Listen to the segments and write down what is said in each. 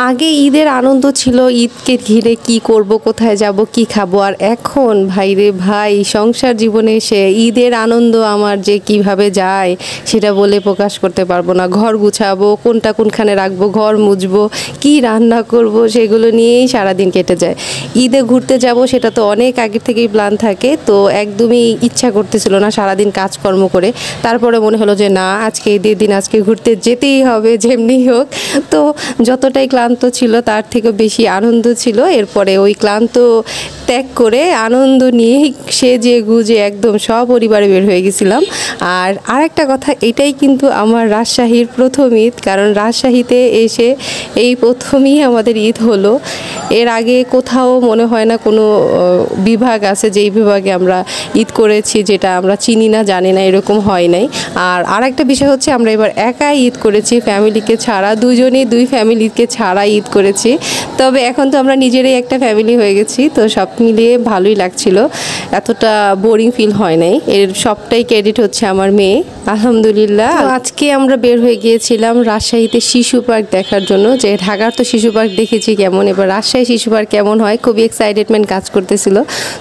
আগে ঈদের আনন্দ ছিল, ঈদকে ঘিরে কি করব, কোথায় যাব, কি খাবো। আর এখন ভাইরে ভাই, সংসার জীবনে এসে ঈদের আনন্দ আমার যে কিভাবে যায় সেটা বলে প্রকাশ করতে পারবো না। ঘর গুছাবো, কোনটা কোনখানে রাখবো, ঘর মুছবো, কি রান্না করব, সেগুলো নিয়েই সারাদিন কেটে যায়। ঈদে ঘুরতে যাব সেটা তো অনেক আগে থেকেই প্ল্যান থাকে, তো একদমই ইচ্ছা করতেছিল না সারাদিন কাজকর্ম করে। তারপরে মনে হলো যে না, আজকে ঈদের দিন, আজকে ঘুরতে যেতেই হবে যেমনি হোক। তো যতটাই ক্লান্ত ছিল তার থেকে বেশি আনন্দ ছিল। এরপরে ওই ক্লান্ত ত্যাগ করে আনন্দ নিয়েই সেজে গুজে একদম সপরিবারে বের হয়ে গেছিলাম। আর আরেকটা কথা, এটাই কিন্তু আমার রাজশাহীর প্রথম ঈদ, কারণ রাজশাহীতে এসে এই প্রথমই আমাদের ঈদ হলো। এর আগে কোথাও মনে হয় না কোনো বিভাগ আছে যেই বিভাগে আমরা ঈদ করেছি, যেটা আমরা চিনি না, জানি না, এরকম হয় নাই। আর আরেকটা বিষয় হচ্ছে, আমরা এবার একাই ঈদ করেছি, ফ্যামিলিকে ছাড়া, দুজনেই দুই ফ্যামিলিকে ছাড়া ঈদ করেছি। তবে এখন তো আমরা নিজেরাই একটা ফ্যামিলি হয়ে গেছি, তো সব মিলিয়ে ভালোই লাগছিল, এতটা বোরিং ফিল হয় নাই। এর সবটাই ক্রেডিট হচ্ছে আমার মেয়ে, আলহামদুলিল্লাহ। আজকে আমরা বের হয়ে গিয়েছিলাম রাজশাহীতে শিশু পার্ক দেখার জন্য। যে ঢাকার তো শিশু পার্ক দেখেছি কেমন, এবার রাজশাহী শিশু পার্ক কেমন হয়, খুবই এক্সাইটেডমেন্ট কাজ করতেছিল।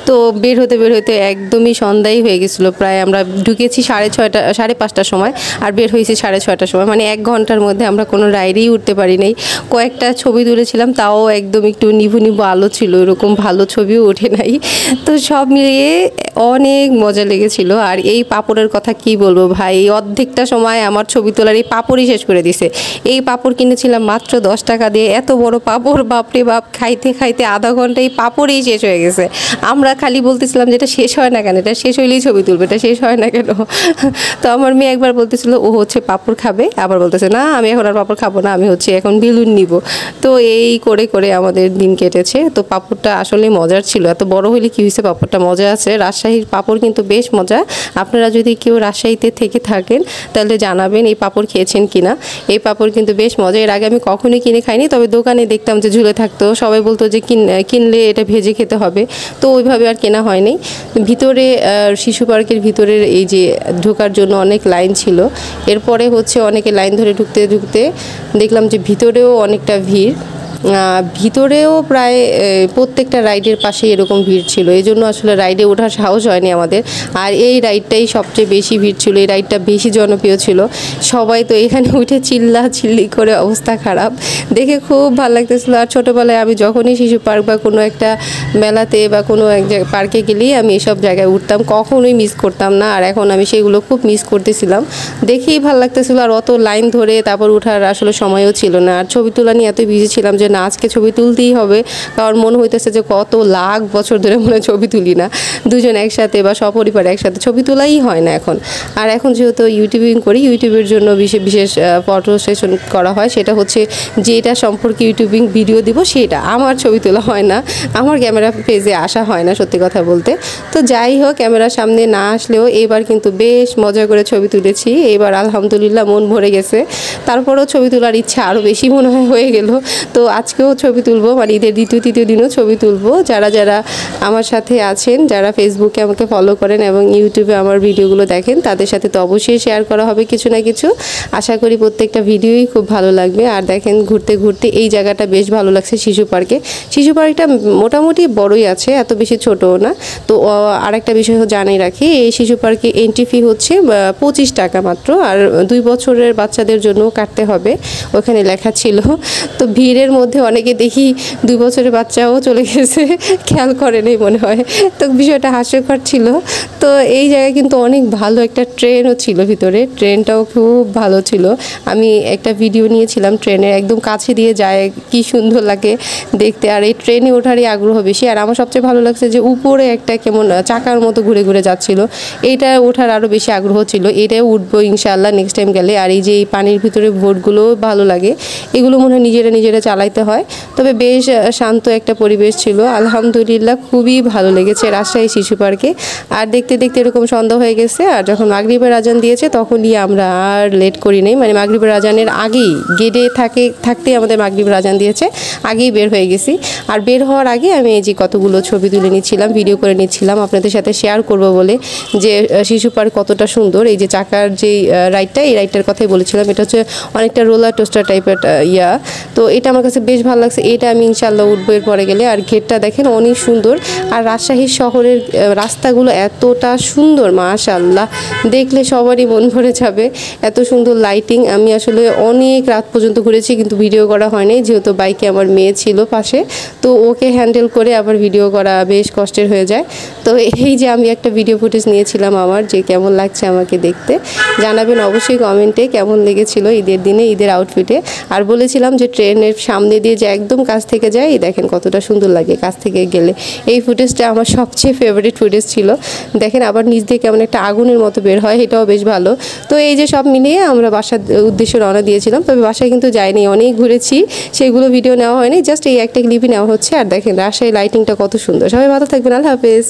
তো বের হতে একদমই সন্ধ্যাই হয়ে গেছিলো প্রায়। আমরা ঢুকেছি 6:30, 5:30টার সময়, আর বের হয়েছি 6:30টার সময়। মানে 1 ঘন্টার মধ্যে আমরা কোনো রাইডেই উঠতে পারি নাই। কয়েকটা ছবি তুলেছিলাম, তাও একদম একটু নিভু নিভু আলো ছিল, এরকম ভালো ছবিও ওঠে নাই। তো সব মিলিয়ে অনেক মজা লেগেছিল। আর এই পাপড়ের কথা কি বলবো ভাই, অর্ধেকটা সময় আমার ছবি তোলার এই পাপড়ই শেষ করে দিছে। এই পাপড় কিনেছিলাম মাত্র 10 টাকা দিয়ে, এত বড় পাপড়, বাপরে বাপ, খাইতে খাইতে আধা ঘন্টা এই পাপড়েই শেষ হয়ে গেছে। আমরা খালি বলতেছিলাম যে এটা শেষ হয় না কেন, এটা শেষ হইলেই ছবি তুলবে, এটা শেষ হয় না কেন। তো আমার মেয়ে একবার বলতেছিল ও হচ্ছে পাপড় খাবে, আবার বলতেছে না আমি এখন আর পাপড় খাবো না, আমি হচ্ছে এখন বেলুন নিব। তো এই করে করে আমাদের দিন কেটেছে। তো পাপড়টা আসলে মজার ছিল, এত বড় হইলে কি হয়েছে, পাপড়টা মজা আছে। রাজশাহীর পাপড় কিন্তু বেশ মজা। আপনারা যদি কেউ রাজশাহীতে থেকে থাকেন তাহলে জানাবেন এই পাপড় খেয়েছেন কিনা। এই পাপড় কিন্তু বেশ মজা। এর আগে আমি কখনোই কিনে খাইনি, তবে দোকানে দেখতাম যে ঝুলে থাকতো, সবাই বলতো যে কিনলে এটা ভেজে খেতে হবে, তো ওইভাবে আর কেনা হয়নি। ভিতরে শিশু পার্কের ভিতরের এই যে ঢোকার জন্য অনেক লাইন ছিল। এরপরে হচ্ছে অনেকে লাইন ধরে ঢুকতে ঢুকতে দেখলাম যে ভিতরেও অনেকটা ভিড়। ভিতরেও প্রায় প্রত্যেকটা রাইডের পাশে এরকম ভিড় ছিল, এই জন্য আসলে রাইডে ওঠার সাহস হয়নি আমাদের। আর এই রাইডটাই সবচেয়ে বেশি ভিড় ছিল, এই রাইডটা বেশি জনপ্রিয় ছিল। সবাই তো এখানে উঠে চিল্লি করে অবস্থা খারাপ, দেখে খুব ভালো লাগতেছিল। আর ছোটোবেলায় আমি যখনই শিশু পার্ক বা কোনো একটা মেলাতে বা কোনো এক পার্কে গেলেই আমি এসব জায়গায় উঠতাম, কখনোই মিস করতাম না। আর এখন আমি সেগুলো খুব মিস করতেছিলাম, দেখেই ভালো লাগতেছিল। আর অত লাইন ধরে তারপর উঠার আসলে সময়ও ছিল না। আর ছবি তোলা নিয়ে এত বিজি ছিলাম যে না, আজকে ছবি তুলতেই হবে, কারণ মনে হইতেছে যে কত লাখ বছর ধরে মনে ছবি তুলি না, দুজন একসাথে বা সপরিবার একসাথে ছবি তোলাই হয় না এখন। আর এখন যেহেতু ইউটিউবিং করি, ইউটিউবের জন্য বিশেষ বিশেষ ফটো সেশন করা হয়, সেটা হচ্ছে যেটা সম্পর্কে ইউটিউবিং ভিডিও দিব সেটা, আমার ছবি তোলা হয় না, আমার ক্যামেরা পেজে আসা হয় না সত্যি কথা বলতে। তো যাই হোক, ক্যামেরার সামনে না আসলেও এবার কিন্তু বেশ মজা করে ছবি তুলেছি। এবার আলহামদুলিল্লাহ মন ভরে গেছে। তারপরেও ছবি তোলার ইচ্ছা আরও বেশি মনে হয় হয়ে গেল। তো আজকেও ছবি তুলবো, মানে ঈদের দ্বিতীয় তৃতীয় দিনও ছবি তুলবো। যারা যারা আমার সাথে আছেন, যারা ফেসবুকে আমাকে ফলো করেন এবং ইউটিউবে আমার ভিডিওগুলো দেখেন, তাদের সাথে তো অবশ্যই শেয়ার করা হবে কিছু না কিছু। আশা করি প্রত্যেকটা ভিডিওই খুব ভালো লাগবে। আর দেখেন, ঘুরতে ঘুরতে এই জায়গাটা বেশ ভালো লাগছে শিশু পার্কে। শিশু পার্কটা মোটামুটি বড়ই আছে, এত বেশি ছোটও না। তো আরেকটা বিষয় জানিয়ে রাখি, এই শিশু পার্কে এন্ট্রি ফি হচ্ছে 25 টাকা মাত্র, আর 2 বছরের বাচ্চাদের জন্য কাটতে হবে, ওখানে লেখা ছিল। তো ভিড়ের মধ্যে অনেকে দেখি 2 বছরের বাচ্চাও চলে গেছে, খেয়াল করে নেই মনে হয়। তো বিষয়টা হাস্যকর ছিল। তো এই জায়গায় কিন্তু অনেক ভালো একটা ট্রেনও ছিল ভিতরে, ট্রেনটাও খুব ভালো ছিল। আমি একটা ভিডিও নিয়েছিলাম ট্রেনের, একদম কাছে দিয়ে যায়, কি সুন্দর লাগে দেখতে। আর এই ট্রেনে ওঠারই আগ্রহ বেশি। আর আমার সবচেয়ে ভালো লাগছে যে উপরে একটা কেমন চাকার মতো ঘুরে ঘুরে যাচ্ছিল, এইটা ওঠার আরও বেশি আগ্রহ ছিল। এটাও উঠবো ইনশাআল্লাহ নেক্সট টাইম গেলে। আর এই যে এই পানির ভিতরে বোটগুলো ভালো লাগে, এগুলো মনে হয় নিজেরা চালাইতে হয়। তবে বেশ শান্ত একটা পরিবেশ ছিল, আলহামদুলিল্লাহ খুবই ভালো লেগেছে রাজশাহী শিশু পার্কে। আর দেখতে দেখতে এরকম সন্ধ্যা হয়ে গেছে, আর যখন মাগরিবের আজান দিয়েছে তখনই আমরা আর লেট করি নাই, মানে মাগরিবের আজানের আগেই গেটে থাকতেই আমাদের মাগরিবের আজান দিয়েছে, আগেই বের হয়ে গেছি। আর বের হওয়ার আগে আমি এই যে কতগুলো ছবি তুলে নিচ্ছিলাম, ভিডিও করে নিচ্ছিলাম আপনাদের সাথে শেয়ার করব বলে, যে শিশু পার্ক কতটা সুন্দর। এই যে চাকার যে রাইডটা, এই রাইডটার কথাই বলেছিলাম, এটা হচ্ছে অনেকটা রোলার টোস্টার টাইপের তো এটা আমার কাছে বেশ ভালো লাগছে। এটা আমি ইনশাল্লাহ উঠবো এর পরে গেলে। আর গেটটা দেখেন অনেক সুন্দর, আর রাজশাহী শহরের রাস্তাগুলো এতটা সুন্দর, মাশাআল্লাহ, দেখলে সবারই মন ভরে যাবে। এত সুন্দর লাইটিং। আমি আসলে অনেক রাত পর্যন্ত ঘুরেছি, কিন্তু ভিডিও করা হয়নি, যেহেতু বাইকে আমার মেয়ে ছিল পাশে, তো ওকে হ্যান্ডেল করে আবার ভিডিও করা বেশ কষ্টের হয়ে যায়। তো এই যে আমি একটা ভিডিও ফুটেজ নিয়েছিলাম আমার, যে কেমন লাগছে আমাকে দেখতে জানাবেন অবশ্যই কমেন্টে, কেমন লেগেছিল ঈদের দিনে ঈদের আউটফিটে। আর বলেছিলাম যে ট্রেনের সামনে দিয়ে যে একদম কাছ থেকে যায়, দেখেন কতটা সুন্দর লাগে কাছ থেকে গেলে। এই ফুটেজটা আমার সবচেয়ে ফেভারিট ফুটেজ ছিল। দেখেন আবার নিচ দিয়ে কেমন একটা আগুনের মতো বের হয়, এটাও বেশ ভালো। তো এই যে সব মিলিয়ে আমরা বাসার উদ্দেশ্যে রওনা দিয়েছিলাম, তবে বাসায় কিন্তু যাইনি, অনেক ঘুরেছি, সেগুলো ভিডিও নেওয়া হয়নি, জাস্ট এই একটা ক্লিপই নেওয়া হচ্ছে। আর দেখেন রাজশাহী লাইটিংটা কত সুন্দর। সবাই ভালো থাকবেন, আল্লাহ হাফেজ।